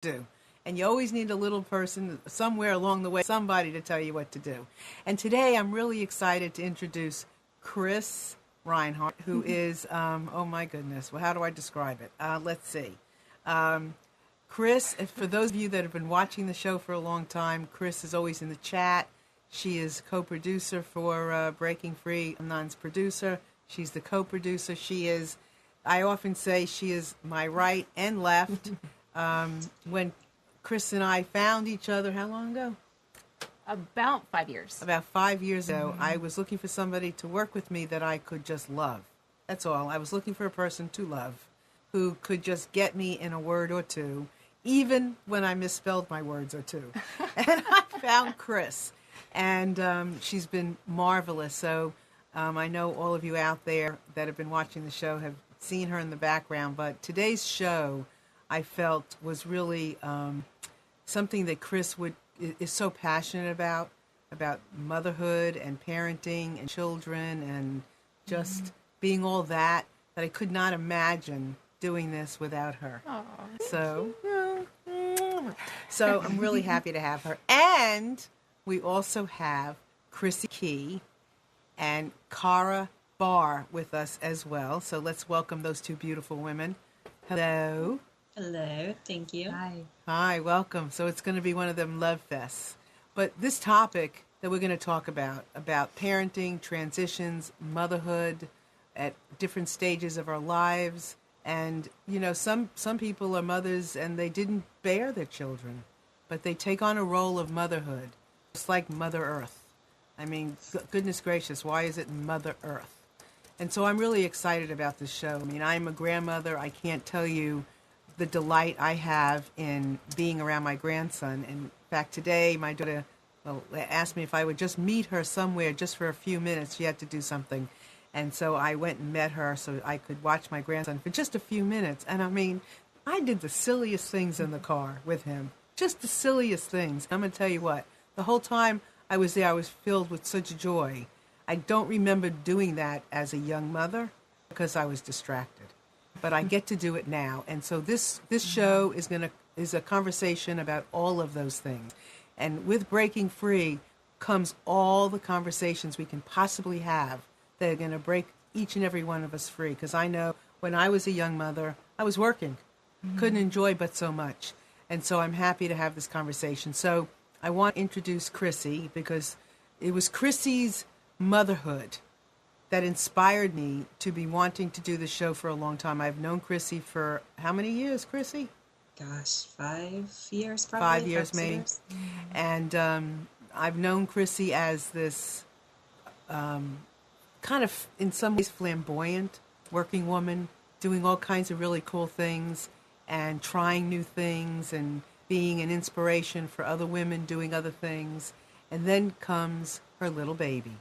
do. And you always need a little person somewhere along the way, somebody to tell you what to do. And today I'm really excited to introduce Chris Reinhardt, who is, oh my goodness, well, how do I describe it? Let's see. Chris, for those of you that have been watching the show for a long time, Chris is always in the chat. She is co-producer for Breaking Free. Amnan's producer. She's the co-producer. I often say she is my right and left. When Chris and I found each other, how long ago? About 5 years. About 5 years ago, I was looking for somebody to work with me that I could just love. That's all. I was looking for a person to love who could just get me in a word or two, even when I misspelled my words or two. And I found Chris, and she's been marvelous. So I know all of you out there that have been watching the show have seen her in the background, but today's show I felt was really something that Chris is so passionate about motherhood and parenting and children and just being all that I could not imagine doing this without her. Aww, So I'm really happy to have her. And we also have Chrissy Key and Cara Barr with us as well. So let's welcome those two beautiful women. Hello. Hello, thank you. Hi, welcome. So it's going to be one of them love fests. But this topic that we're going to talk about parenting, transitions, motherhood at different stages of our lives. And, you know, some people are mothers and they didn't bear their children, but they take on a role of motherhood. It's like Mother Earth. I mean, goodness gracious, why is it Mother Earth? And so I'm really excited about this show. I mean, I'm a grandmother. I can't tell you the delight I have in being around my grandson. In fact, today my daughter asked me if I would just meet her somewhere just for a few minutes. She had to do something. And so I went and met her so I could watch my grandson for just a few minutes. And I mean, I did the silliest things in the car with him. Just the silliest things. I'm going to tell you what, the whole time I was there, I was filled with such joy. I don't remember doing that as a young mother because I was distracted. But I get to do it now. And so this show is a conversation about all of those things. And with Breaking Free comes all the conversations we can possibly have that are going to break each and every one of us free. Because I know when I was a young mother, I was working, couldn't enjoy but so much. And so I'm happy to have this conversation. So I want to introduce Chrissy because it was Chrissy's motherhood that inspired me to be wanting to do the show for a long time. I've known Chrissy for how many years, Chrissy? Gosh, 5 years probably. 5 years maybe. Years. And I've known Chrissy as this kind of, in some ways, flamboyant working woman, doing all kinds of really cool things and trying new things and being an inspiration for other women doing other things. And then comes her little baby.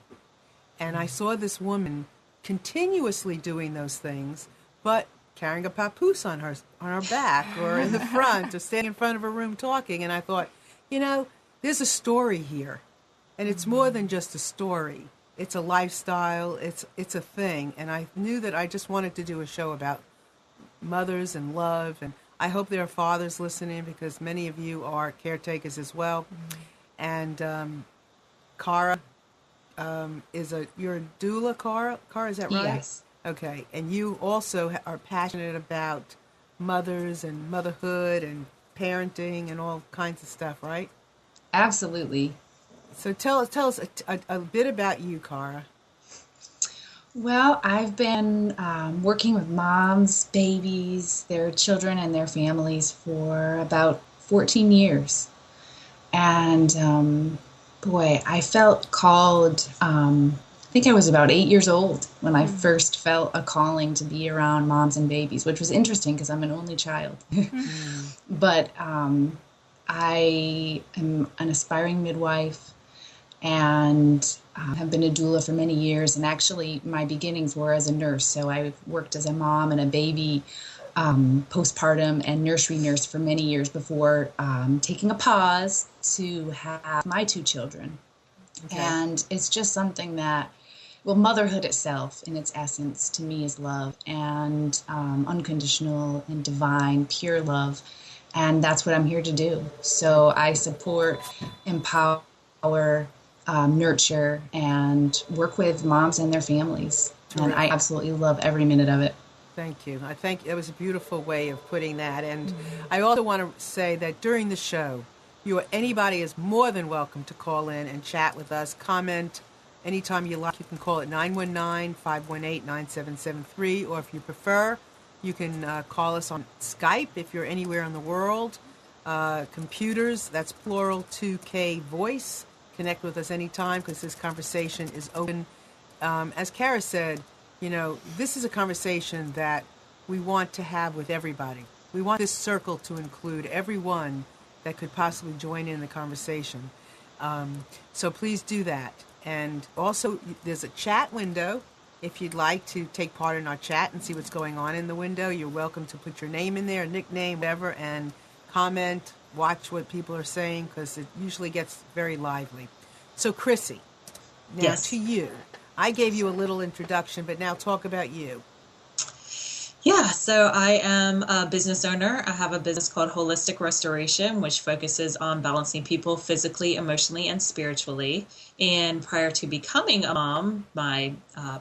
And I saw this woman continuously doing those things, but carrying a papoose on her back or in the front or standing in front of a room talking. And I thought, you know, there's a story here. And it's more than just a story. It's a lifestyle. It's a thing. And I knew that I just wanted to do a show about mothers and love. And I hope there are fathers listening because many of you are caretakers as well. And Cara, you're a doula, Cara? Cara, is that right? Yes. Okay. And you also are passionate about mothers and motherhood and parenting and all kinds of stuff, right? Absolutely. So tell us a bit about you, Cara. Well, I've been working with moms, babies, their children, and their families for about 14 years. And boy, I felt called, I think I was about 8 years old when I first felt a calling to be around moms and babies, which was interesting because I'm an only child. But I am an aspiring midwife and have been a doula for many years. And actually, my beginnings were as a nurse. So I worked as a mom and a baby postpartum and nursery nurse for many years before taking a pause to have my 2 children. Okay. And it's just something that, well, motherhood itself in its essence to me is love and unconditional and divine, pure love. And that's what I'm here to do. So I support, empower, nurture, and work with moms and their families. And I absolutely love every minute of it. Thank you. I think it was a beautiful way of putting that. And I also want to say that during the show, anybody is more than welcome to call in and chat with us, comment anytime you like. You can call it 919-518-9773, or if you prefer, you can call us on Skype if you're anywhere in the world. Computers, that's plural 2K voice. Connect with us anytime because this conversation is open. As Kara said, this is a conversation that we want to have with everybody. We want this circle to include everyone that could possibly join in the conversation. So please do that. And also, there's a chat window. If you'd like to take part in our chat and see what's going on in the window, you're welcome to put your name in there, nickname, whatever, and comment, watch what people are saying, because it usually gets very lively. So, Chrissy, now to you. I gave you a little introduction, but now talk about you. Yeah, so I am a business owner. I have a business called Holistic Restoration, which focuses on balancing people physically, emotionally, and spiritually. And prior to becoming a mom, my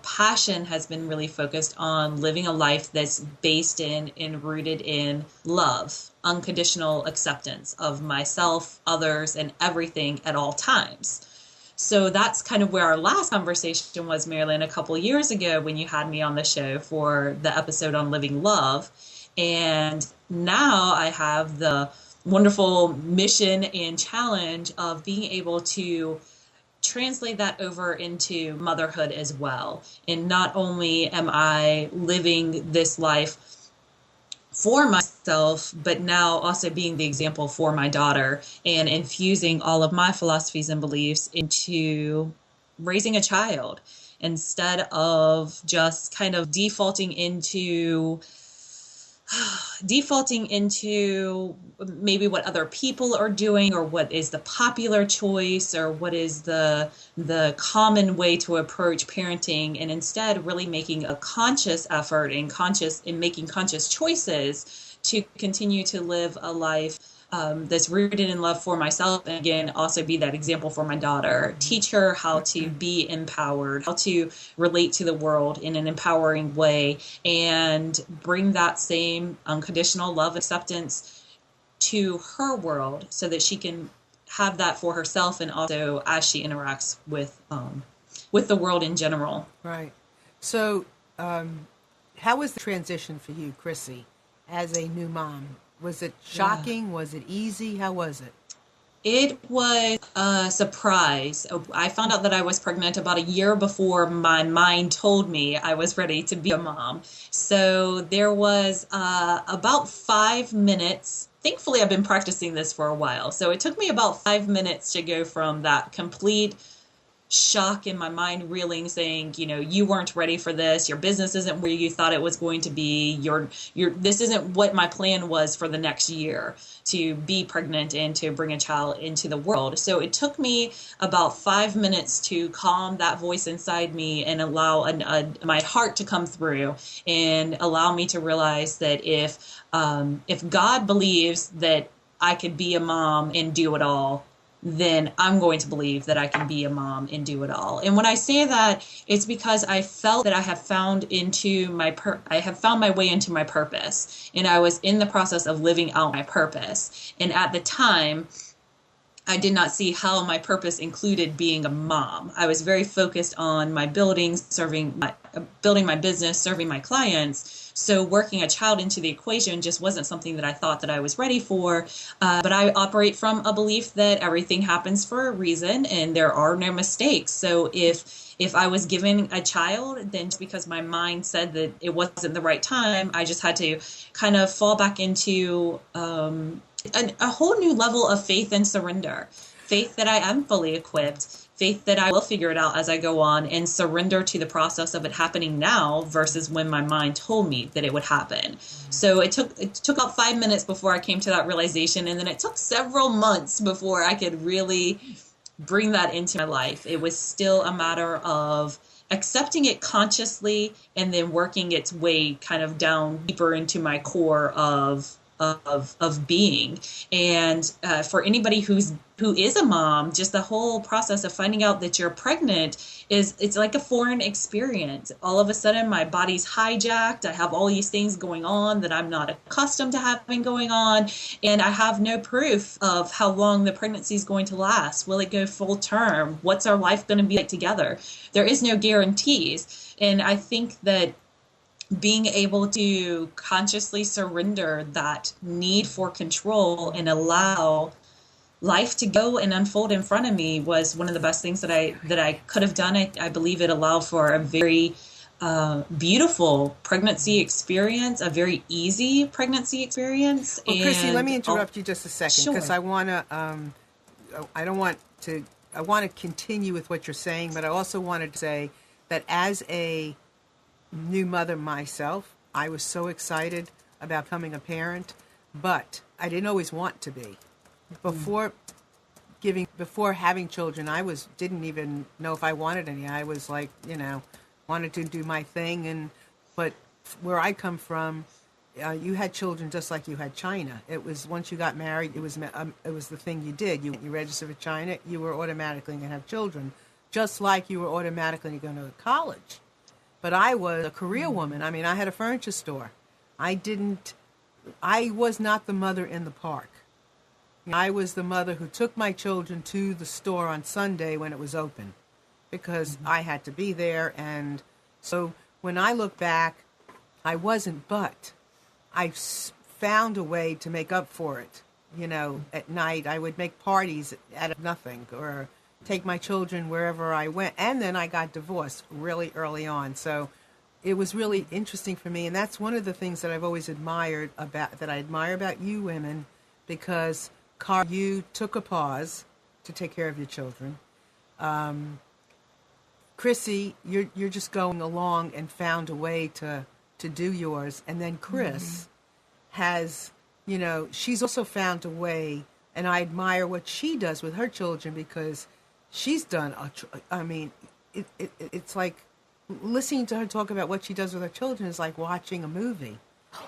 passion has been really focused on living a life that's based in and rooted in love, unconditional acceptance of myself, others, and everything at all times. So that's kind of where our last conversation was, Marilyn, a couple of years ago when you had me on the show for the episode on living love. And now I have the wonderful mission and challenge of being able to translate that over into motherhood as well. And not only am I living this life for myself, but now also being the example for my daughter and infusing all of my philosophies and beliefs into raising a child instead of just kind of defaulting into maybe what other people are doing or what is the popular choice or what is the common way to approach parenting, and instead really making a conscious effort and making conscious choices to continue to live a life that's rooted in love for myself, and again also be that example for my daughter. Teach her how to be empowered, how to relate to the world in an empowering way, and bring that same unconditional love, acceptance to her world so that she can have that for herself and also as she interacts with the world in general. Right. So how was the transition for you, Chrissy, as a new mom? Was it shocking? Yeah. Was it easy? How was it? It was a surprise. I found out that I was pregnant about a year before my mind told me I was ready to be a mom. So there was about 5 minutes. Thankfully, I've been practicing this for a while. So it took me about 5 minutes to go from that complete shock in my mind reeling, saying, you weren't ready for this, your business isn't where you thought it was going to be, this isn't what my plan was for the next year, to be pregnant and to bring a child into the world. So it took me about 5 minutes to calm that voice inside me and allow my heart to come through and allow me to realize that if God believes that I could be a mom and do it all, then I'm going to believe that I can be a mom and do it all. And when I say that, it's because I felt that I have found my way into my purpose, and I was in the process of living out my purpose. And at the time, I did not see how my purpose included being a mom. I was very focused on building my business, serving my clients. So working a child into the equation just wasn't something that I thought that I was ready for. But I operate from a belief that everything happens for a reason and there are no mistakes. So if I was given a child, then just because my mind said that it wasn't the right time, I just had to kind of fall back into a whole new level of faith and surrender. Faith that I am fully equipped, faith that I will figure it out as I go on, and surrender to the process of it happening now versus when my mind told me that it would happen. So it took about 5 minutes before I came to that realization, and then it took several months before I could really bring that into my life. It was still a matter of accepting it consciously and then working its way kind of down deeper into my core of of being. And for anybody who is a mom, just the whole process of finding out that you're pregnant it's like a foreign experience. All of a sudden, my body's hijacked. I have all these things going on that I'm not accustomed to having going on, and I have no proof of how long the pregnancy is going to last. Will it go full term? What's our life going to be like together? There is no guarantees, and I think that being able to consciously surrender that need for control and allow life to go and unfold in front of me was one of the best things that I could have done. I believe it allowed for a very beautiful pregnancy experience, a very easy pregnancy experience. Well, Chrissy, let me interrupt you just a second, because sure. I want to continue with what you're saying, but I also wanted to say that as a new mother myself, I was so excited about becoming a parent, but I didn't always want to be. Before having children, I didn't even know if I wanted any. I was like, wanted to do my thing, but where I come from, you had children just like you had China. It was once you got married, it was the thing you did. You registered with China, you were automatically going to have children, just like you were automatically going to go to college. But I was a career woman. I mean, I had a furniture store. I was not the mother in the park. I was the mother who took my children to the store on Sunday when it was open, because I had to be there. And so when I look back, I wasn't, but I found a way to make up for it. At night I would make parties out of nothing, or take my children wherever I went. And then I got divorced really early on. So it was really interesting for me. And that's one of the things that I've always admired about you women, because Cara, you took a pause to take care of your children. Chrissy, you're just going along and found a way to do yours. And then Chris has, she's also found a way, and I admire what she does with her children, because she's done, it's like listening to her talk about what she does with her children is like watching a movie.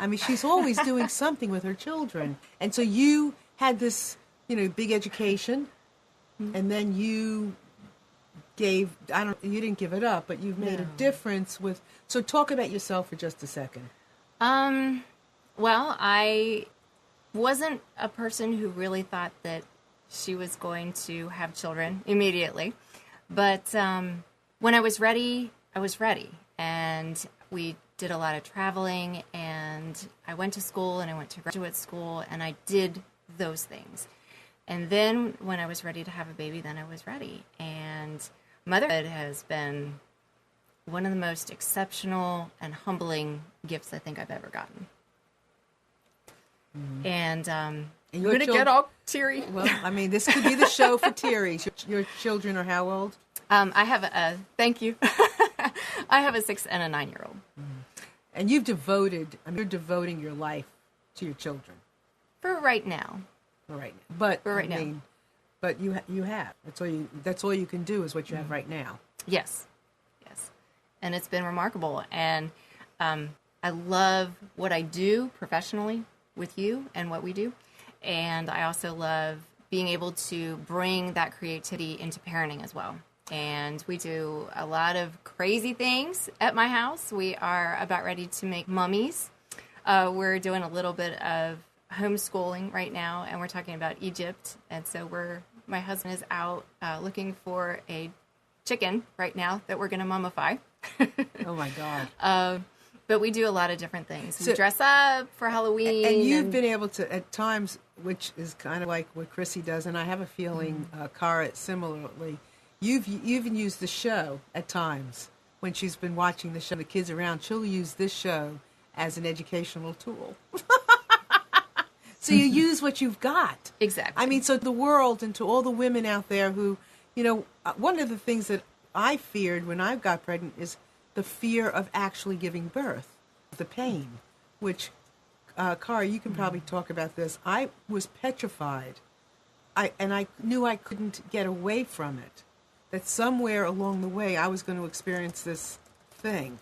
I mean, she's always doing something with her children. And so you had this, big education, and then you you didn't give it up, but you've made a difference with, so talk about yourself for just a second. Well, I wasn't a person who really thought that she was going to have children immediately. But when I was ready, I was ready. And we did a lot of traveling, and I went to school, and I went to graduate school, and I did those things. And then when I was ready to have a baby, then I was ready. And motherhood has been one of the most exceptional and humbling gifts I think I've ever gotten. And you're going to get all teary. Well, I mean, this could be the show for teary. Your children are how old? I have thank you. I have a 6 and a 9-year-old. And you're devoting your life to your children. For right now. But for right now. But you have. That's all you can do is what you have right now. Yes. And it's been remarkable. And I love what I do professionally with you and what we do. And I also love being able to bring that creativity into parenting as well. And we do a lot of crazy things at my house. We are about ready to make mummies. We're doing a little bit of homeschooling right now, and we're talking about Egypt. And so my husband is out looking for a chicken right now that we're going to mummify. Oh my God. But we do a lot of different things. We dress up for Halloween. And you've been able to, at times, which is kind of like what Chrissy does, and I have a feeling Cara similarly, you've even used the show at times when she's been watching the show, the kids around, she'll use this show as an educational tool. So you use what you've got. Exactly. I mean, so the world, and to all the women out there who, one of the things that I feared when I got pregnant is the fear of actually giving birth, the pain, which, Cara, you can probably talk about this. I was petrified. I knew I couldn't get away from it, that somewhere along the way I was going to experience this thing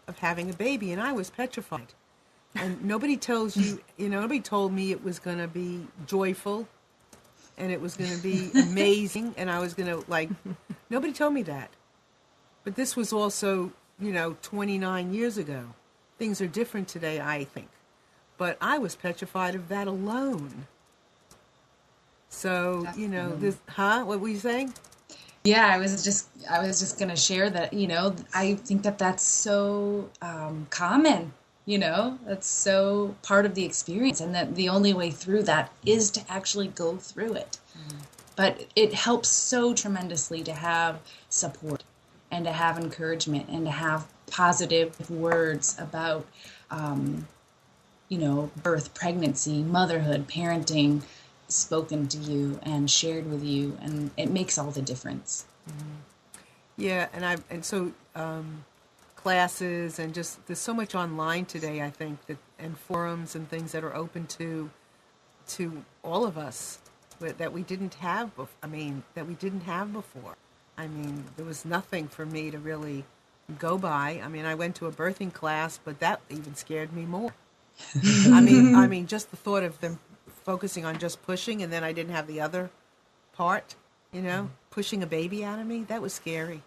of having a baby, and I was petrified. And nobody tells you, nobody told me it was going to be joyful and it was going to be amazing and I was going to, nobody told me that. But this was also, 29 years ago. Things are different today, I think. But I was petrified of that alone. So, what were you saying? Yeah, I was just going to share that, I think that that's so common, that's so part of the experience, and that the only way through that is to actually go through it. Mm-hmm. But it helps so tremendously to have support and to have encouragement and to have positive words about, birth, pregnancy, motherhood, parenting, spoken to you and shared with you, and it makes all the difference. Mm-hmm. Yeah, and so classes and just there's so much online today, I think, and forums and things that are open to all of us that we didn't have before. There was nothing for me to really go by. I went to a birthing class, but that even scared me more. Just the thought of them focusing on just pushing, and then I didn't have the other part, pushing a baby out of me. That was scary.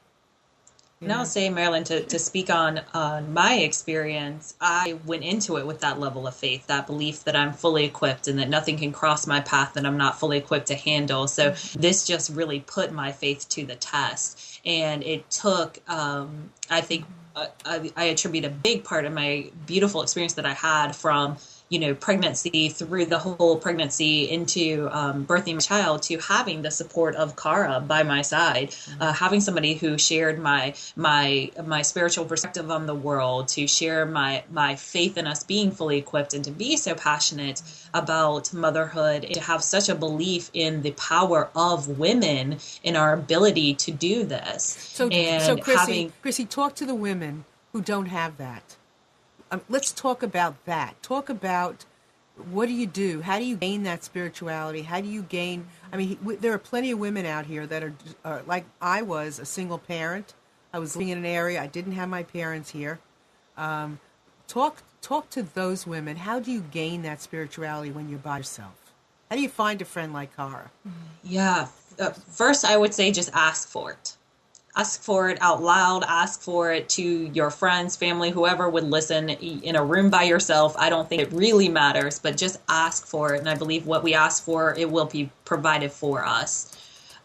And I'll say, Marilyn, to speak on my experience, I went into it with that level of faith, that belief that I'm fully equipped and that nothing can cross my path that I'm not fully equipped to handle. So this just really put my faith to the test. And it took, I think, I attribute a big part of my beautiful experience that I had from pregnancy through the whole pregnancy into birthing my child to having the support of Cara by my side, having somebody who shared my spiritual perspective on the world, to share my faith in us being fully equipped and to be so passionate about motherhood, and to have such a belief in the power of women in our ability to do this. So Chrissy, talk to the women who don't have that. Let's talk about that. Talk about what do you do? How do you gain that spirituality? How do you gain? There are plenty of women out here that are like I was, a single parent. I was living in an area. I didn't have my parents here. Talk to those women. How do you gain that spirituality when you're by yourself? How do you find a friend like Cara? Yeah. First, I would say just ask for it. Ask for it out loud. Ask for it to your friends, family, whoever would listen in a room by yourself. I don't think it really matters, but just ask for it. And I believe what we ask for, it will be provided for us.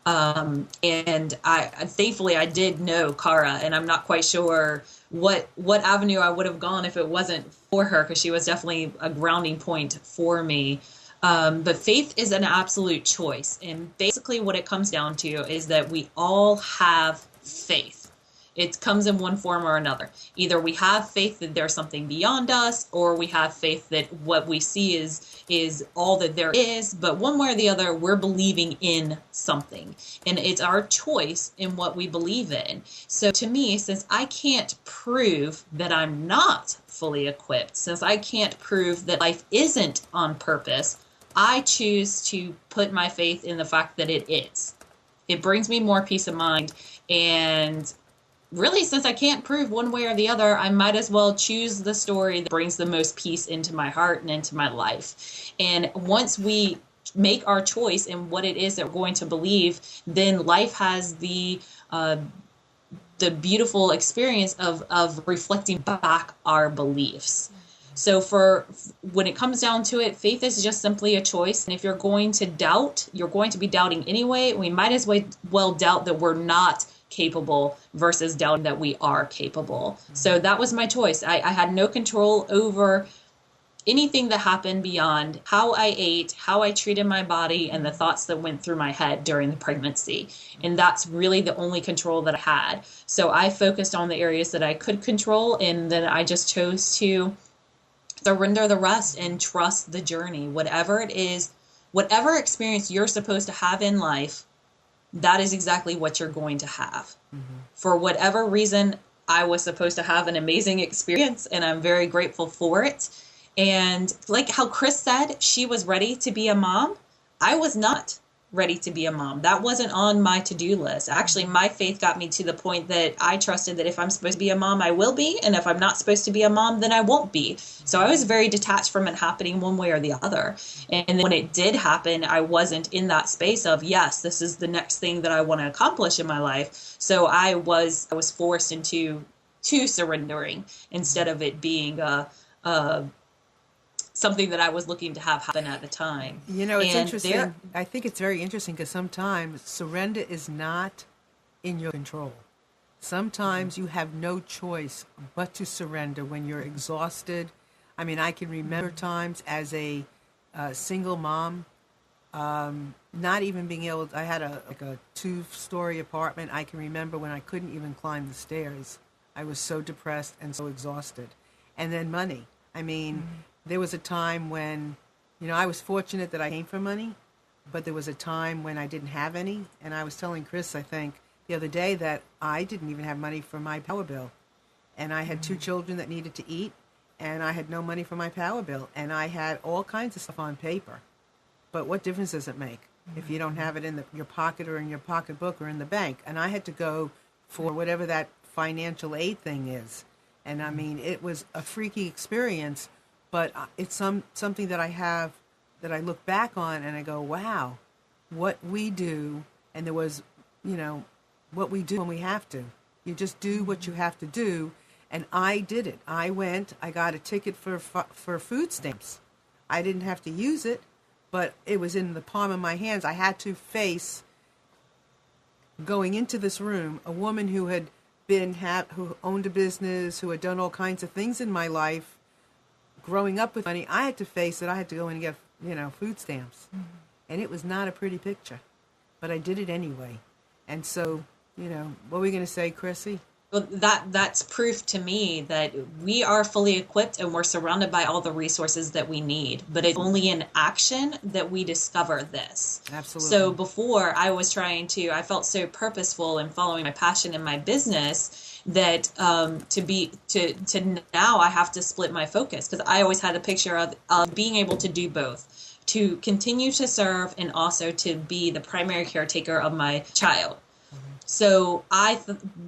And thankfully I did know Cara, and I'm not quite sure what avenue I would have gone if it wasn't for her, because she was definitely a grounding point for me. But faith is an absolute choice. And basically what it comes down to is that we all have faith. It comes in one form or another. Either we have faith that there's something beyond us, or we have faith that what we see is all that there is. But one way or the other, we're believing in something. And it's our choice in what we believe in. So to me, since I can't prove that I'm not fully equipped, since I can't prove that life isn't on purpose, I choose to put my faith in the fact that it is. It brings me more peace of mind. And really, since I can't prove one way or the other, I might as well choose the story that brings the most peace into my heart and into my life. And once we make our choice in what it is that we're going to believe, then life has the beautiful experience of reflecting back our beliefs. So when it comes down to it, faith is just simply a choice. And if you're going to doubt, you're going to be doubting anyway. We might as well doubt that we're not capable versus doubting that we are capable. So that was my choice. I had no control over anything that happened beyond how I ate, how I treated my body, and the thoughts that went through my head during the pregnancy. And that's really the only control that I had. So I focused on the areas that I could control, and then I just chose to surrender the rest and trust the journey. Whatever it is, whatever experience you're supposed to have in life, that is exactly what you're going to have. Mm-hmm. For whatever reason, I was supposed to have an amazing experience, and I'm very grateful for it. And like how Chris said, she was ready to be a mom. I was not. ready to be a mom. That wasn't on my to-do list. Actually, my faith got me to the point that I trusted that if I'm supposed to be a mom, I will be. And if I'm not supposed to be a mom, then I won't be. So I was very detached from it happening one way or the other. And then when it did happen, I wasn't in that space of, yes, this is the next thing that I want to accomplish in my life. So I was forced into surrendering instead of it being something that I was looking to have happen at the time. You know, it's interesting. I think it's very interesting because sometimes surrender is not in your control. Sometimes you have no choice but to surrender when you're exhausted. I mean, I can remember times as a single mom, not even being able to, I had a 2-story apartment. I can remember when I couldn't even climb the stairs. I was so depressed and so exhausted. And then money. I mean, there was a time when, you know, I was fortunate that I came from money, but there was a time when I didn't have any. And I was telling Chris, I think, the other day that I didn't even have money for my power bill. And I had 2 children that needed to eat, and I had no money for my power bill. And I had all kinds of stuff on paper. But what difference does it make if you don't have it in your pocket or in your pocketbook or in the bank? And I had to go for whatever that financial aid thing is. And I mean, it was a freaky experience, but it's something that I have, that I look back on and I go, wow, what we do. And there was, you know, what we do when we have to. You just do what you have to do. And I did it. I went, I got a ticket for food stamps. I didn't have to use it, but it was in the palm of my hands. I had to face, going into this room, a woman who had who owned a business, who had done all kinds of things in my life, growing up with money. I had to face it. I had to go in and get, you know, food stamps. And it was not a pretty picture, but I did it anyway. And so, you know, what were we going to say, Chrissy? Well, that's proof to me that we are fully equipped and we're surrounded by all the resources that we need. But it's only in action that we discover this. Absolutely. So before I felt so purposeful in following my passion in my business that to now I have to split my focus, because I always had a picture of being able to do both, to continue to serve and also to be the primary caretaker of my child. So I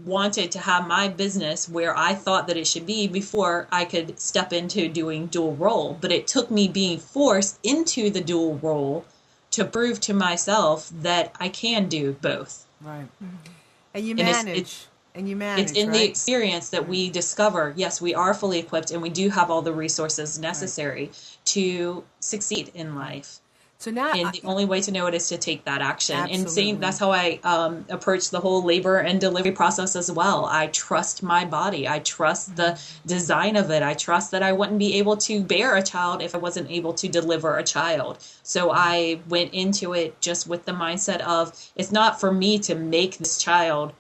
wanted to have my business where I thought that it should be before I could step into doing dual role. But it took me being forced into the dual role to prove to myself that I can do both. Right. And you manage. It's in the experience that we discover, yes, we are fully equipped and we do have all the resources necessary to succeed in life. So now, and the only way to know it is to take that action. Absolutely. And that's how I approach the whole labor and delivery process as well. I trust my body. I trust the design of it. I trust that I wouldn't be able to bear a child if I wasn't able to deliver a child. So I went into it just with the mindset of, it's not for me to make this child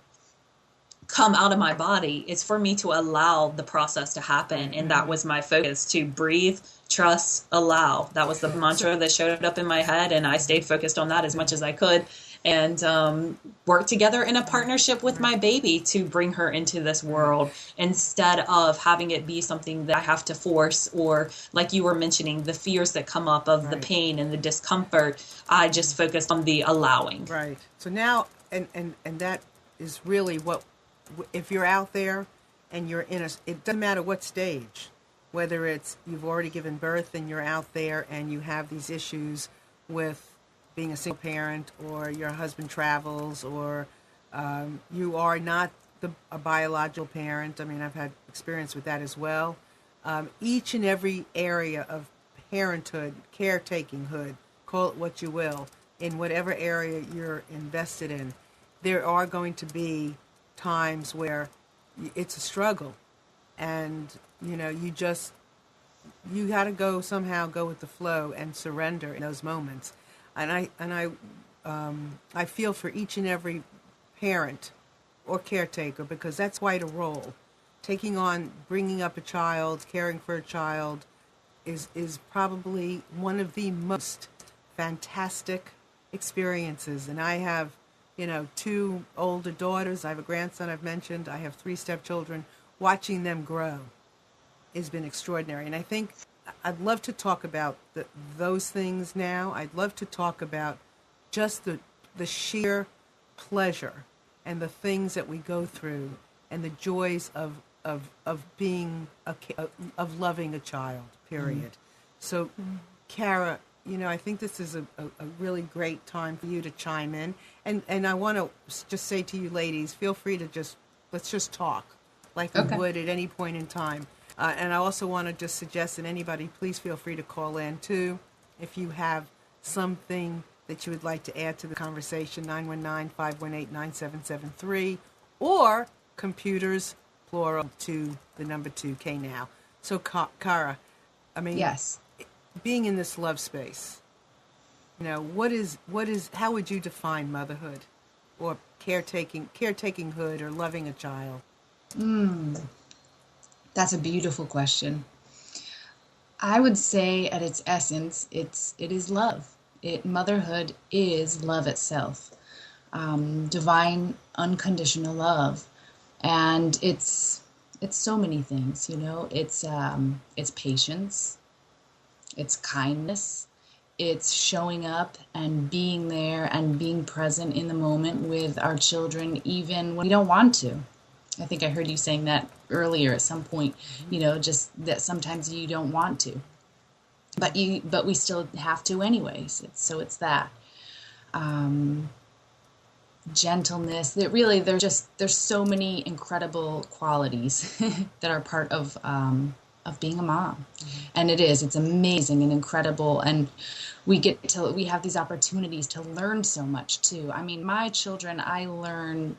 come out of my body. It's for me to allow the process to happen. And that was my focus, to breathe, trust, allow. That was the mantra that showed up in my head, and I stayed focused on that as much as I could, and worked together in a partnership with my baby to bring her into this world, instead of having it be something that I have to force, or like you were mentioning, the fears that come up of the pain and the discomfort. I just focused on the allowing. Right. So now, and that is really what, if you're out there and you're it doesn't matter what stage, whether it's you've already given birth and you're out there and you have these issues with being a single parent, or your husband travels, or you are not a biological parent. I mean, I've had experience with that as well. Each and every area of parenthood, caretakinghood, call it what you will, in whatever area you're invested in, there are going to be times where it's a struggle, and you know, you got to somehow go with the flow and surrender in those moments. And I feel for each and every parent or caretaker, because that's quite a role. Bringing up a child, caring for a child is probably one of the most fantastic experiences. And I have, 2 older daughters. I have a grandson I've mentioned. I have 3 stepchildren. Watching them grow has been extraordinary. And I think I'd love to talk about those things now. I'd love to talk about just the sheer pleasure and the things that we go through and the joys of being of loving a child, period. So, Kara, I think this is a really great time for you to chime in. And I want to just say to you ladies, feel free to let's just talk like we would at any point in time. And I also want to just suggest that anybody, please feel free to call in too if you have something that you would like to add to the conversation, 919-518-9773, or computers, plural, to the number 2, K now. So, Kara, Yes. Being in this love space, how would you define motherhood or caretakinghood or loving a child? That's a beautiful question. I would say at its essence, it is love. Motherhood is love itself, divine, unconditional love, and it's so many things. It's patience, it's kindness, it's showing up and being there and being present in the moment with our children, even when we don't want to. I think I heard you saying that earlier at some point. Just that sometimes you don't want to. But we still have to anyways. It's that gentleness. That really, there's so many incredible qualities that are part of being a mom, and it's amazing and incredible. And we have these opportunities to learn so much too. I mean, my children, I learn.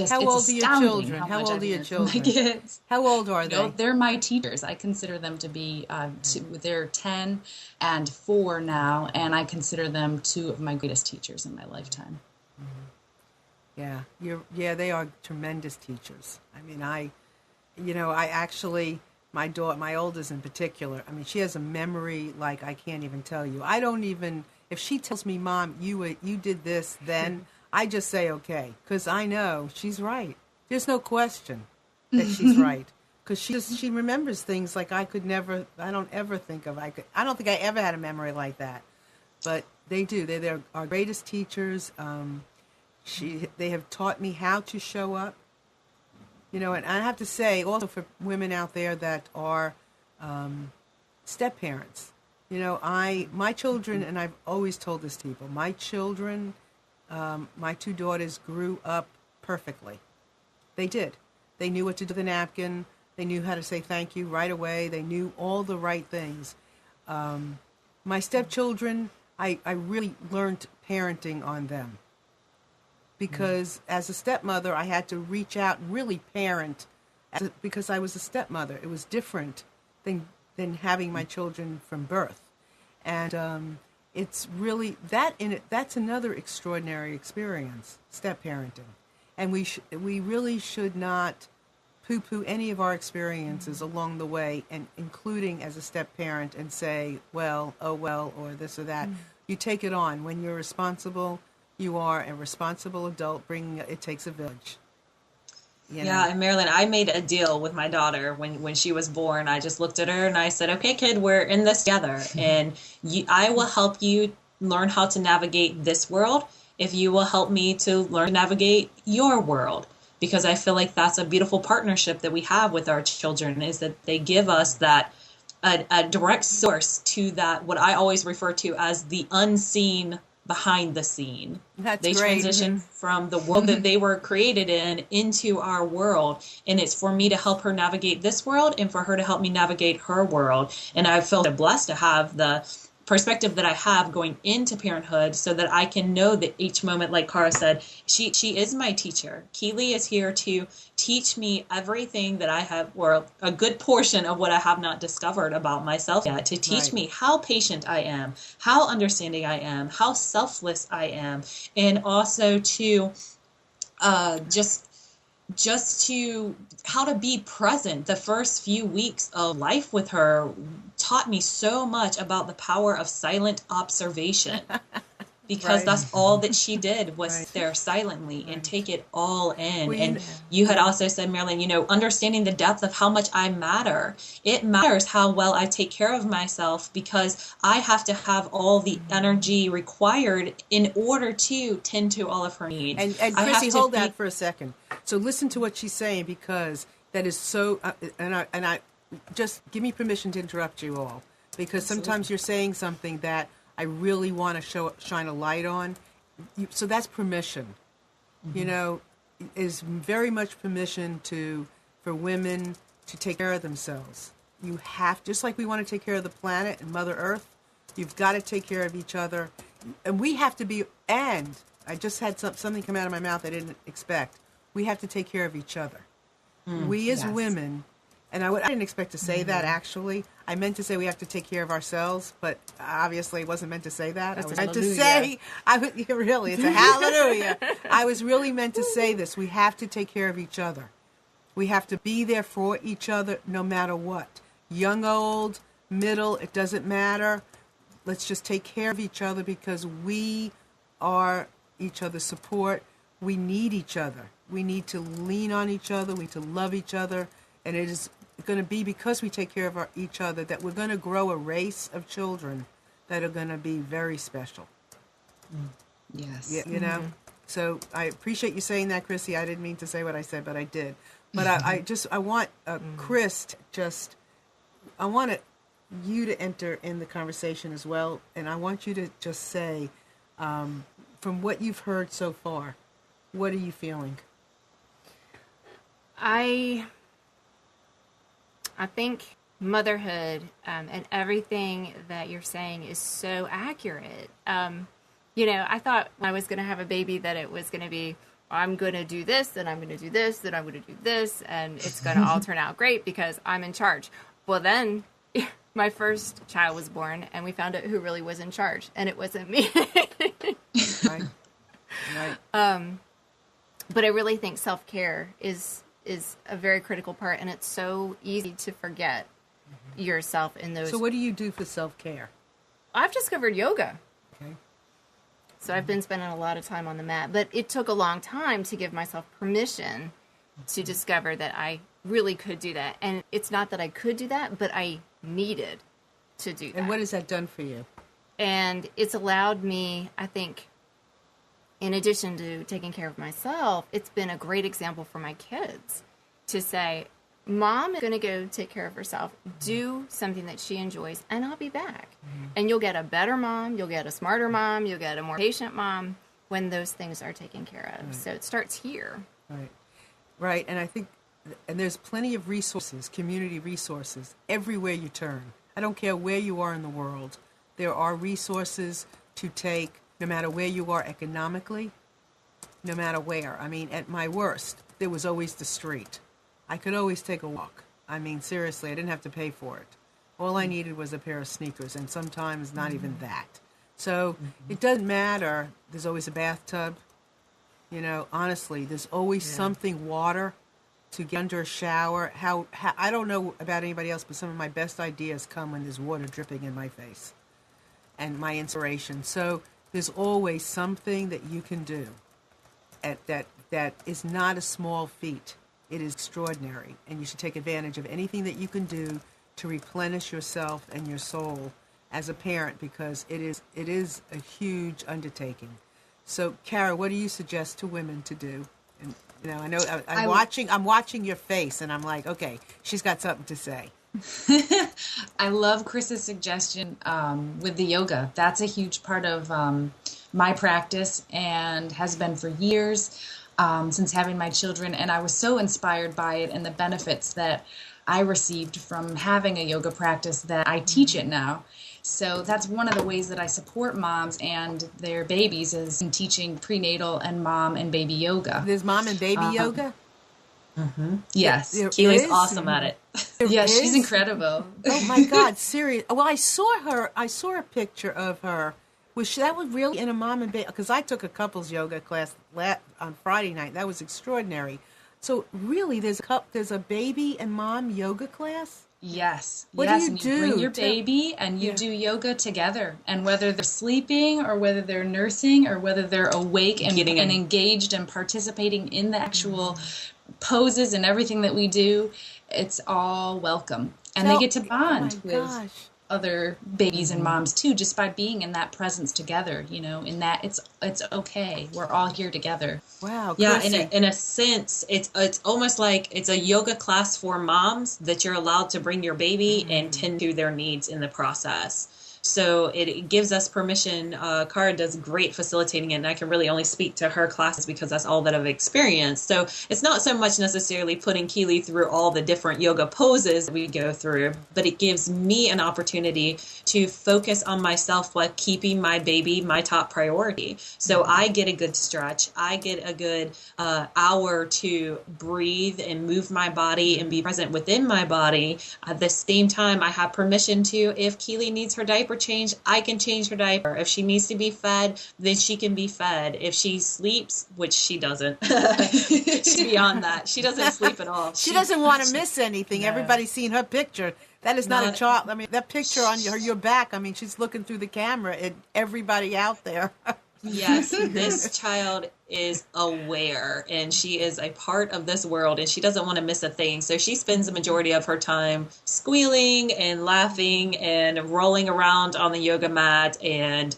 How old are your children? How old are your children? My kids. How old are they? They're my teachers. I consider them to be, they're 10 and 4 now, and I consider them 2 of my greatest teachers in my lifetime. Yeah, they are tremendous teachers. I mean, I actually, my daughter, my oldest in particular, I mean, she has a memory like I can't even tell you. If she tells me, Mom, you did this then, I just say okay, because I know she's right. There's no question that she's right, because she remembers things like I don't ever think of. I don't think I ever had a memory like that, but they do. They're our greatest teachers. They have taught me how to show up. And I have to say also for women out there that are step parents, my children, and I've always told this to people, my children. My 2 daughters grew up perfectly. They did. They knew what to do with the napkin. They knew how to say thank you right away. They knew all the right things. My stepchildren, I really learned parenting on them. Because as a stepmother, I had to reach out and really parent because I was a stepmother. It was different than having my children from birth. And it's really that's another extraordinary experience, step parenting, and we really should not poo-poo any of our experiences along the way, and including as a step parent, and say, or this or that. You take it on when you're responsible. You are a responsible adult. It takes a village. Yeah, and Marilyn, I made a deal with my daughter when she was born. I just looked at her and I said, okay, kid, we're in this together. And I will help you learn how to navigate this world if you will help me to learn to navigate your world. Because I feel like that's a beautiful partnership that we have with our children, is that they give us that a direct source to that, what I always refer to as the unseen behind the scene. They transition from the world that they were created in into our world, and it's for me to help her navigate this world and for her to help me navigate her world. And I feel blessed to have the perspective that I have going into parenthood, so that I can know that each moment, like Kara said, she is my teacher. Keely is here to teach me everything that I have, or a good portion of what I have not discovered about myself yet, to teach me how patient I am, how understanding I am, how selfless I am, and also to just to how to be present. The first few weeks of life with her taught me so much about the power of silent observation. because Right. that's all that she did was Right. sit there silently and Right. take it all in. Well, And you had also said, Marilyn, understanding the depth of how much I matter. It matters how well I take care of myself because I have to have all the energy required in order to tend to all of her needs. And I have Chrissy, to hold be- that for a second. So listen to what she's saying, because that is so. And I just give me permission to interrupt you all, because sometimes you're saying something that I really want to shine a light on. So that's permission. Is very much permission for women to take care of themselves. You have, just like we want to take care of the planet and Mother Earth, you've got to take care of each other. And we have to be, and I just had something come out of my mouth I didn't expect. We have to take care of each other. We as yes. women, and I didn't expect to say that actually. I meant to say we have to take care of ourselves, but obviously I wasn't meant to say that. That's I was meant to hallelujah. say, really, it's a hallelujah. I was really meant to say this. We have to take care of each other. We have to be there for each other no matter what. Young, old, middle, it doesn't matter. Let's just take care of each other because we are each other's support. We need each other. We need to lean on each other. We need to love each other. And it is going to be because we take care of each other that we're going to grow a race of children that are going to be very special. Yes. Yeah. So I appreciate you saying that, Chrissy. I didn't mean to say what I said, but I did. But I want Chris I want you to enter in the conversation as well. And I want you to just say, from what you've heard so far, what are you feeling? I think motherhood and everything that you're saying is so accurate. I thought when I was going to have a baby that it was going to be, I'm going to do this, and I'm going to do this, and I'm going to do this, and it's going to all turn out great because I'm in charge. Well, then my first child was born, and we found out who really was in charge, and it wasn't me. Right. Right. But I really think self-care is a very critical part, and it's so easy to forget yourself in those. So what do you do for self-care? I've discovered yoga. Okay. So I've been spending a lot of time on the mat, but it took a long time to give myself permission to discover that I really could do that. And it's not that I could do that, but I needed to do that. And what has that done for you? And it's allowed me, I think, in addition to taking care of myself, it's been a great example for my kids to say, Mom is going to go take care of herself, do something that she enjoys, and I'll be back. And you'll get a better mom, you'll get a smarter mom, you'll get a more patient mom when those things are taken care of. So it starts here. Right. Right. And I think, and there's plenty of resources, community resources, everywhere you turn. I don't care where you are in the world. There are resources to take, no matter where you are economically, no matter where. I mean, at my worst, there was always the street. I could always take a walk. I mean, seriously, I didn't have to pay for it. All I needed was a pair of sneakers, and sometimes not even that. So it doesn't matter. There's always a bathtub. Honestly, there's always something, water, to get under a shower. How I don't know about anybody else, but some of my best ideas come when there's water dripping in my face and my inspiration. So there's always something that you can do that is not a small feat. It is extraordinary, and you should take advantage of anything that you can do to replenish yourself and your soul as a parent, because it is a huge undertaking. So, Kara, what do you suggest to women to do? And I know I'm watching your face, and I'm like, okay, she's got something to say. I love Chris's suggestion with the yoga. That's a huge part of my practice and has been for years. Since having my children, and I was so inspired by it and the benefits that I received from having a yoga practice that I teach it now. So that's one of the ways that I support moms and their babies is in teaching prenatal and mom and baby yoga. There's mom and baby yoga? Yes. Keely's awesome at it. Yeah, is? she's incredible. Oh my God, serious. Well, I saw a picture of her. That was really in a mom and baby, because I took a couples yoga class on Friday night. That was extraordinary. So really, there's a baby and mom yoga class? Yes, What yes, do you and you bring do? your baby and you Yeah. do yoga together. And whether they're sleeping or whether they're nursing or whether they're awake and, Getting and in. engaged and participating in the actual poses and everything that we do, it's all welcome. And they So, get to oh my bond with gosh. other babies and moms too, just by being in that presence together, in that it's okay. We're all here together. Wow, Yeah, Chrissy. in a sense, it's almost like it's a yoga class for moms that you're allowed to bring your baby and tend to their needs in the process. So it gives us permission. Cara does great facilitating it, and I can really only speak to her classes because that's all that I've experienced. So it's not so much necessarily putting Keely through all the different yoga poses we go through, but it gives me an opportunity to focus on myself while keeping my baby my top priority. So I get a good stretch. I get a good hour to breathe and move my body and be present within my body. At the same time, I have permission to, if Keely needs her diaper changed, I can change her diaper. If she needs to be fed, then she can be fed. If she sleeps, which she doesn't, she's beyond that. She doesn't sleep at all. She doesn't want to miss anything. No. Everybody's seen her picture. That is not a Not- child. I mean, that picture on your back, I mean, she's looking through the camera at everybody out there. Yes, this child is aware and she is a part of this world and she doesn't want to miss a thing. So she spends the majority of her time squealing and laughing and rolling around on the yoga mat. And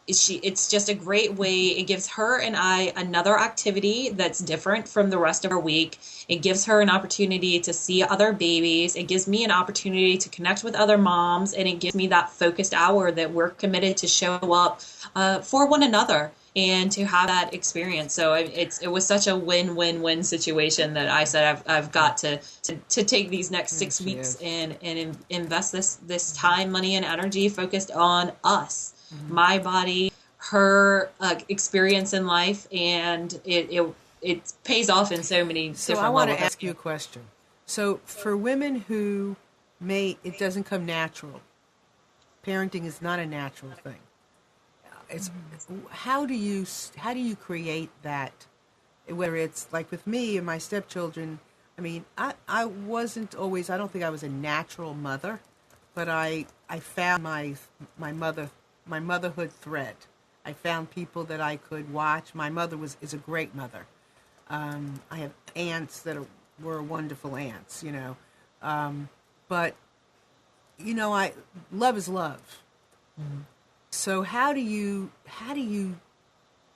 it's just a great way. It gives her and I another activity that's different from the rest of her week. It gives her an opportunity to see other babies. It gives me an opportunity to connect with other moms, and it gives me that focused hour that we're committed to show up for one another and to have that experience. So it was such a win-win-win situation that I said I've got to take these next 6 Yes, weeks yes. and invest this time, money, and energy focused on us, my body, her experience in life, and it pays off in so many So different I want to levels. ask you a question. So for women who it doesn't come natural, parenting is not a natural thing. It's how do you create that? Whether it's like with me and my stepchildren, I mean, I wasn't always. I don't think I was a natural mother, but I found my motherhood thread. I found people that I could watch. My mother is a great mother. I have aunts that were wonderful aunts, but love is love. Mm-hmm. So how do you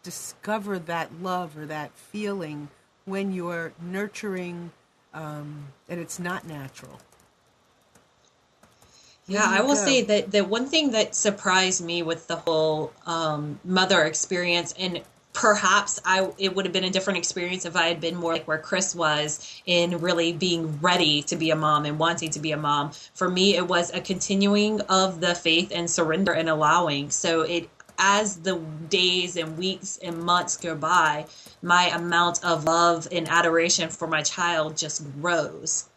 discover that love or that feeling when you're nurturing and it's not natural? Yeah, Where do I you will go? say that the one thing that surprised me with the whole mother experience, and perhaps it would have been a different experience if I had been more like where Chris was in really being ready to be a mom and wanting to be a mom. For me, it was a continuing of the faith and surrender and allowing. So as the days and weeks and months go by, my amount of love and adoration for my child just grows.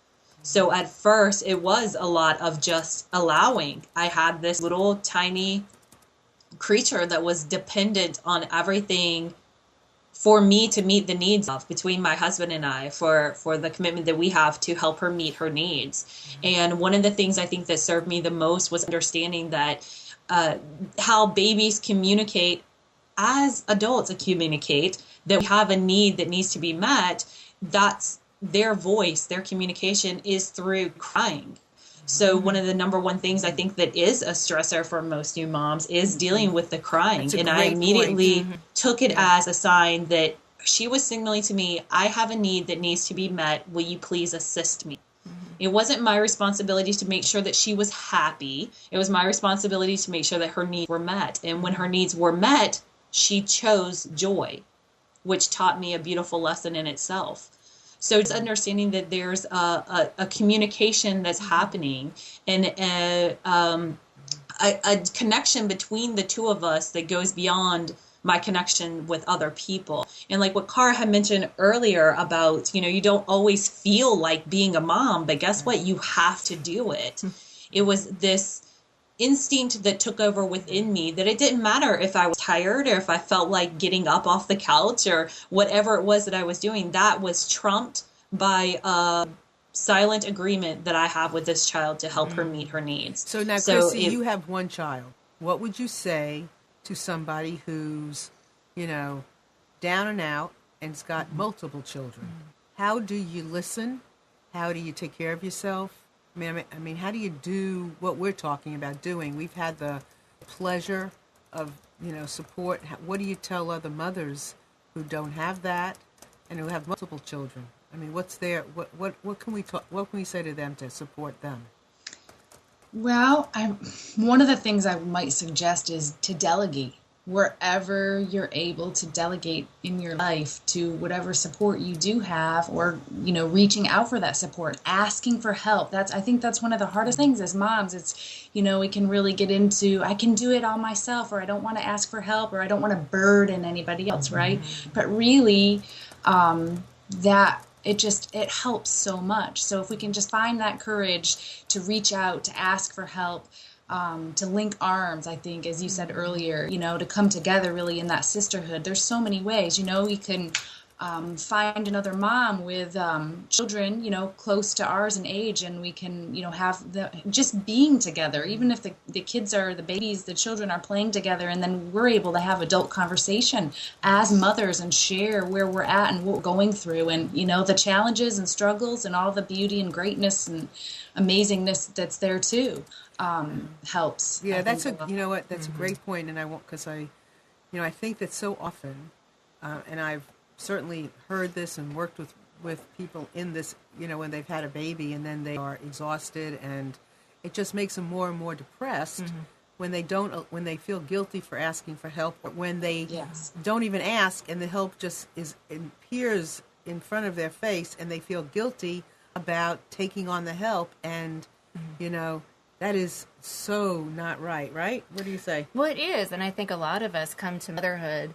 So at first, it was a lot of just allowing. I had this little tiny creature that was dependent on everything for me to meet the needs of, between my husband and I, for the commitment that we have to help her meet her needs. And one of the things I think that served me the most was understanding that how babies communicate as adults communicate, that we have a need that needs to be met. That's their voice, their communication is through crying. So one of the number one things I think that is a stressor for most new moms is dealing with the crying. That's a And I great immediately point. took it as a sign that she was signaling to me, I have a need that needs to be met. Will you please assist me? It wasn't my responsibility to make sure that she was happy. It was my responsibility to make sure that her needs were met. And when her needs were met, she chose joy, which taught me a beautiful lesson in itself. So it's understanding that there's a communication that's happening and a connection between the two of us that goes beyond my connection with other people. And like what Cara had mentioned earlier about, you don't always feel like being a mom, but guess what? You have to do it. It was this instinct that took over within me that it didn't matter if I was tired or if I felt like getting up off the couch or whatever it was that I was doing. That was trumped by silent agreement that I have with this child to help her meet her needs. So now, Chrissy, you have one child. What would you say to somebody who's, down and out and's got multiple children? How do you listen? How do you take care of yourself? I mean, how do you do what we're talking about doing? We've had the pleasure of, support. What do you tell other mothers who don't have that and who have multiple children? I mean, what's there? What can we talk? What can we say to them to support them? Well, one of the things I might suggest is to delegate wherever you're able to delegate in your life to whatever support you do have, or reaching out for that support, asking for help. I think that's one of the hardest things as moms. It's we can really get into, I can do it all myself, or I don't want to ask for help, or I don't want to burden anybody else, right? But really, that it helps so much. So if we can just find that courage to reach out, to ask for help, to link arms, I think, as you said earlier, to come together really in that sisterhood. There's so many ways, you can find another mom with children, close to ours in age, and we can, have just being together, even if the kids are, the babies, the children are playing together, and then we're able to have adult conversation as mothers and share where we're at and what we're going through, and, the challenges and struggles and all the beauty and greatness and amazingness that's there too. Helps. Yeah, that's a great point, and I won't, because I think that so often, and I've certainly heard this and worked with people in this, when they've had a baby and then they are exhausted, and it just makes them more and more depressed when they feel guilty for asking for help, or when they don't even ask and the help just appears in front of their face and they feel guilty about taking on the help, and that is so not right? What do you say? Well, it is, and I think a lot of us come to motherhood,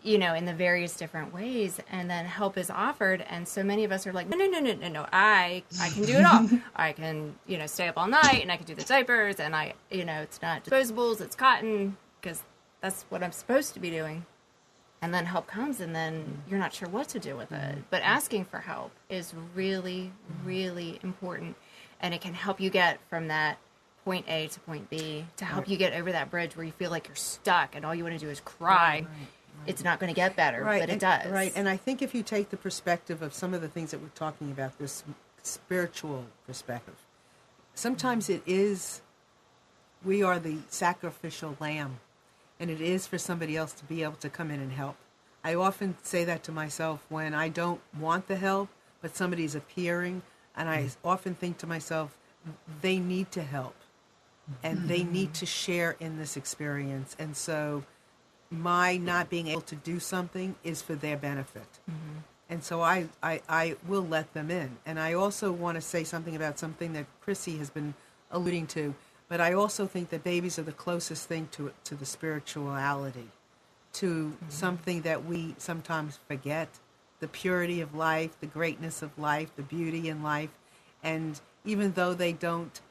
in the various different ways, and then help is offered, and so many of us are like, no, I can do it all. I can, stay up all night, and I can do the diapers, and it's not disposables, it's cotton, because that's what I'm supposed to be doing. And then help comes, and then you're not sure what to do with it. But asking for help is really, really important. And it can help you get from that point A to point B, to help you get over that bridge where you feel like you're stuck and all you want to do is cry. Right. It's not going to get better, but it does. Right, and I think if you take the perspective of some of the things that we're talking about, this spiritual perspective, sometimes we are the sacrificial lamb, and it is for somebody else to be able to come in and help. I often say that to myself when I don't want the help, but somebody's appearing. And I often think to myself, they need to help, and they need to share in this experience. And so my not being able to do something is for their benefit. And so I will let them in. And I also want to say something about something that Chrissy has been alluding to, but I also think that babies are the closest thing to the spirituality, to something that we sometimes forget. The purity of life, the greatness of life, the beauty in life, and even though they don't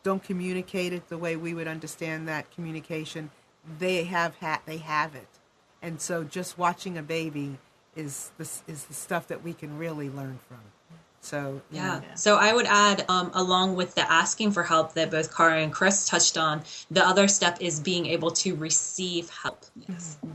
communicate it the way we would understand that communication, they have it, and so just watching a baby is the stuff that we can really learn from. So So I would add, along with the asking for help that both Cara and Chris touched on, the other step is being able to receive help.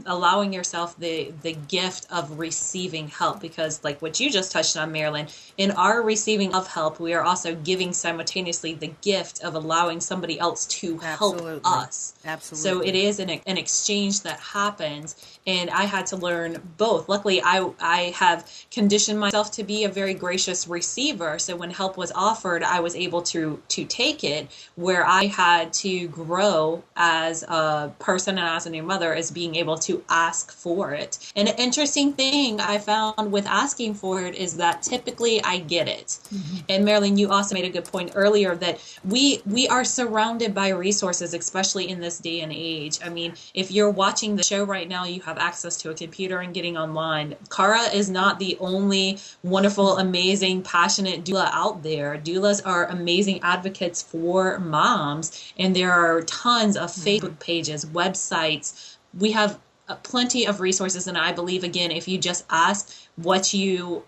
Allowing yourself the gift of receiving help, because like what you just touched on, Marilyn, in our receiving of help, we are also giving simultaneously the gift of allowing somebody else to help us. Absolutely. So it is an exchange that happens, and I had to learn both. Luckily, I have conditioned myself to be a very gracious receiver, so when help was offered, I was able to take it, where I had to grow as a person and as a new mother is being able to ask for it. And an interesting thing I found with asking for it is that typically I get it. And Marilyn, you also made a good point earlier that we are surrounded by resources, especially in this day and age. I mean, if you're watching the show right now, you have access to a computer and getting online. Cara is not the only wonderful, amazing, passionate doula out there. Doulas are amazing advocates for moms, and there are tons of Facebook pages, websites. We have plenty of resources, and I believe, again, if you just ask what you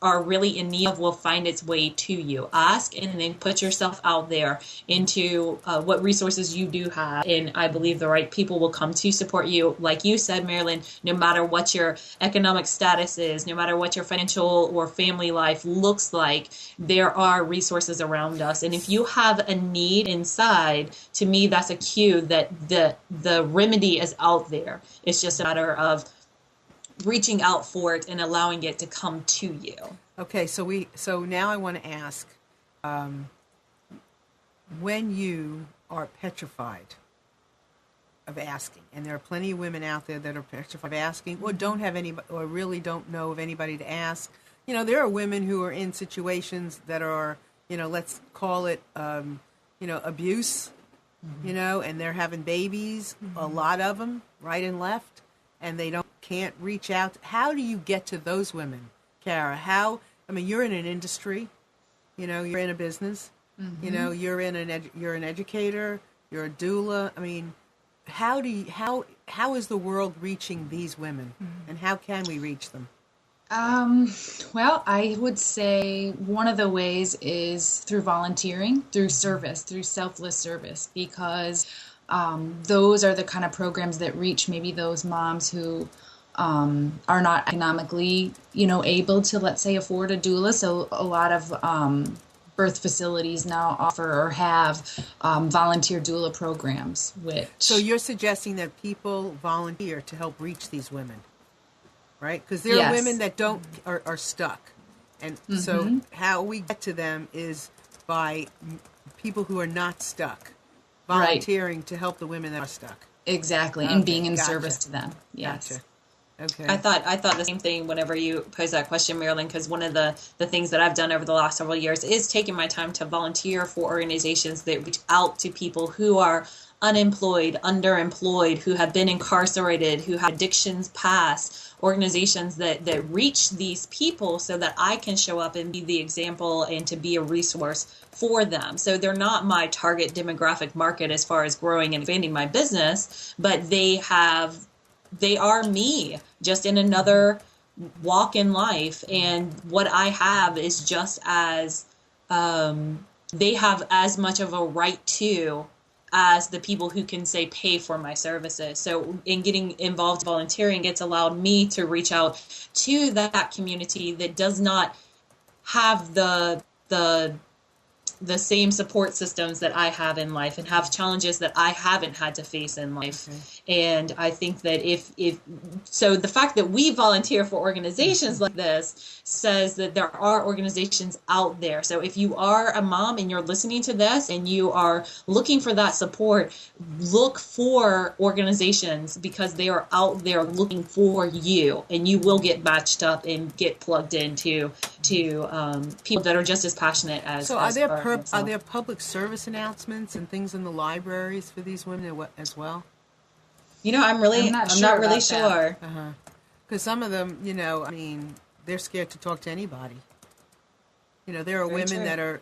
are really in need of will find its way to you. Ask and then put yourself out there into what resources you do have. And I believe the right people will come to support you. Like you said, Marilyn, no matter what your economic status is, no matter what your financial or family life looks like, there are resources around us. And if you have a need inside, to me, that's a cue that the remedy is out there. It's just a matter of reaching out for it and allowing it to come to you. Okay, so now I want to ask, when you are petrified of asking, and there are plenty of women out there that are petrified of asking, or don't have any, or really don't know of anybody to ask. You know, there are women who are in situations that are, you know, let's call it, abuse, and they're having babies, a lot of them, right and left, and they can't reach out. How do you get to those women, Kara? You're in an industry, you're in a business, you're an educator, you're a doula. I mean, how is the world reaching these women, and how can we reach them? Well, I would say one of the ways is through volunteering, through service, through selfless service, because those are the kind of programs that reach maybe those moms who are not economically, able to, let's say, afford a doula. So a lot of birth facilities now offer or have volunteer doula programs. So you're suggesting that people volunteer to help reach these women, right? Because there are women that are stuck. And so how we get to them is by people who are not stuck, volunteering to help the women that are stuck. Exactly, and being in service to them. Yes. Gotcha. Okay. I thought the same thing whenever you posed that question, Marilyn, because one of the things that I've done over the last several years is taking my time to volunteer for organizations that reach out to people who are unemployed, underemployed, who have been incarcerated, who have addictions past, organizations that reach these people so that I can show up and be the example and to be a resource for them. So they're not my target demographic market as far as growing and expanding my business, but they are me, just in another walk in life. And what I have is just as, they have as much of a right to as the people who can say pay for my services. So in getting involved in volunteering, it's allowed me to reach out to that community that does not have the same support systems that I have in life and have challenges that I haven't had to face in life. Okay. And I think that so the fact that we volunteer for organizations like this says that there are organizations out there. So if you are a mom and you're listening to this and you are looking for that support, look for organizations because they are out there looking for you, and you will get matched up and get plugged into people that are just as passionate as. So are there public service announcements and things in the libraries for these women as well? I'm not really sure. Because some of them, they're scared to talk to anybody. There are women that are,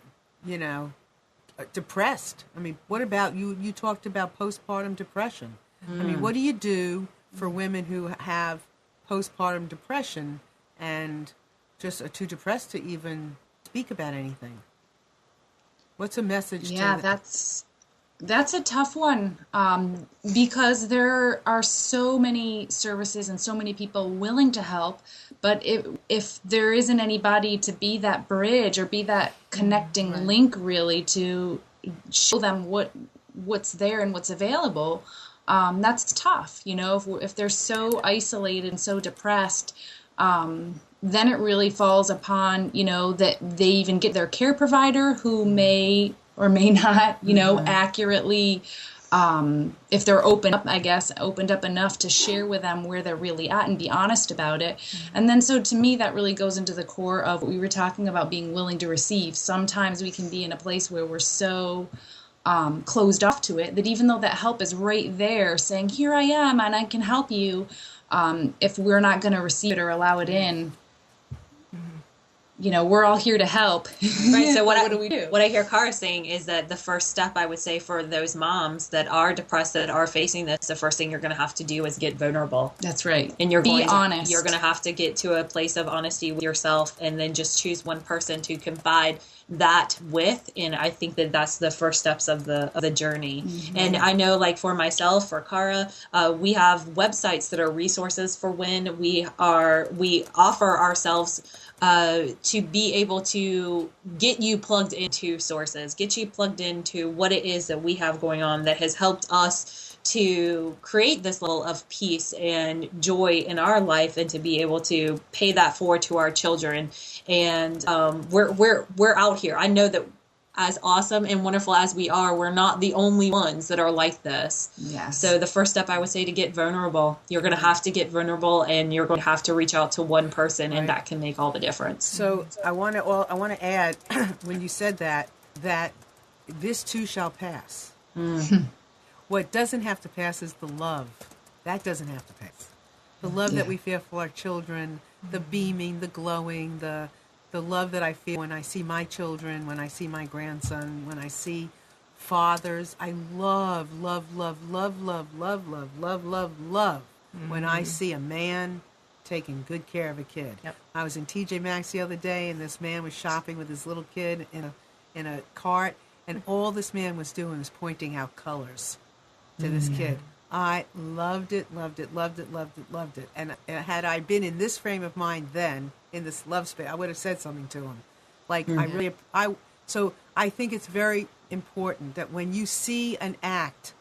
depressed. I mean, what about you? You talked about postpartum depression. I mean, what do you do for women who have postpartum depression and just are too depressed to even speak about anything? What's a message? Yeah, that's a tough one, because there are so many services and so many people willing to help, but if there isn't anybody to be that bridge or be that connecting link, really, to show them what's there and what's available, that's tough. If they're so isolated and so depressed, then it really falls upon, that they even get their care provider who may or may not, accurately, if they're opened up enough to share with them where they're really at and be honest about it. And then, so to me, that really goes into the core of what we were talking about, being willing to receive. Sometimes we can be in a place where we're so closed off to it that even though that help is right there saying, here I am and I can help you, if we're not going to receive it or allow it in, we're all here to help. Right. So what do we do? What I hear Cara saying is that the first step, I would say, for those moms that are depressed, that are facing this, the first thing you're going to have to do is get vulnerable. That's right. And you're Be honest. You're going to have to get to a place of honesty with yourself, and then just choose one person to confide that with. And I think that that's the first steps of the journey. Mm-hmm. And I know, like for myself, for Cara, we have websites that are resources for when we offer ourselves to be able to get you plugged into sources, get you plugged into what it is that we have going on that has helped us to create this level of peace and joy in our life, and to be able to pay that forward to our children. And we're out here. I know that as awesome and wonderful as we are, we're not the only ones that are like this. Yes. So the first step, I would say, to get vulnerable. You're going to have to get vulnerable, and you're going to have to reach out to one person, and that can make all the difference. So I want to add, when you said that this too shall pass. What doesn't have to pass is the love. That doesn't have to pass. The love that we feel for our children, the beaming, the glowing, the love that I feel when I see my children, when I see my grandson, when I see fathers. I love when I see a man taking good care of a kid. Yep. I was in TJ Maxx the other day, and this man was shopping with his little kid in a cart, and all this man was doing was pointing out colors to this kid. I loved it. And had I been in this frame of mind then, in this love space, I would have said something to him. Like, so I think it's very important that when you see an act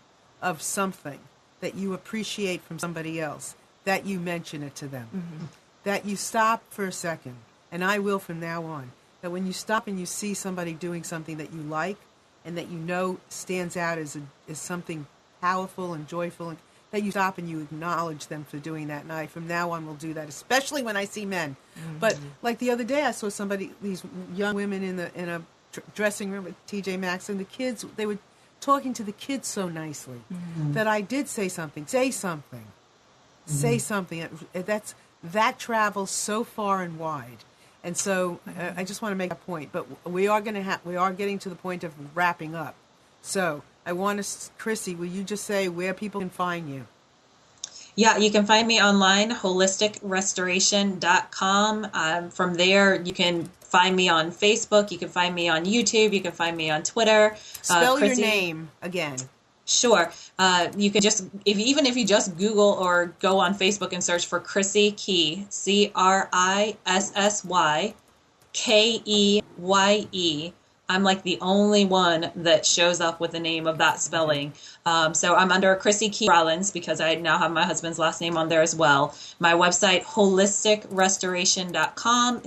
of something that you appreciate from somebody else, that you mention it to them. That you stop for a second, and I will from now on, that when you stop and you see somebody doing something that you like and that you know stands out as something powerful and joyful, and that you stop and you acknowledge them for doing that. And from now on will do that, especially when I see men. But like the other day, I saw these young women in a dressing room at TJ Maxx, and the kids, they were talking to the kids so nicely that I did say something. Say something. That travels so far and wide. And so I just want to make a point. But we are getting to the point of wrapping up. So I want to, Chrissy, will you just say where people can find you? Yeah, you can find me online, holisticrestoration.com. From there, you can find me on Facebook. You can find me on YouTube. You can find me on Twitter. Spell your name again. Sure. You can just, even if you just Google or go on Facebook and search for Chrissy Key, CRISSYKEYE. I'm like the only one that shows up with the name of that spelling. So I'm under Chrissy Key Rollins because I now have my husband's last name on there as well. My website, holisticrestoration.com.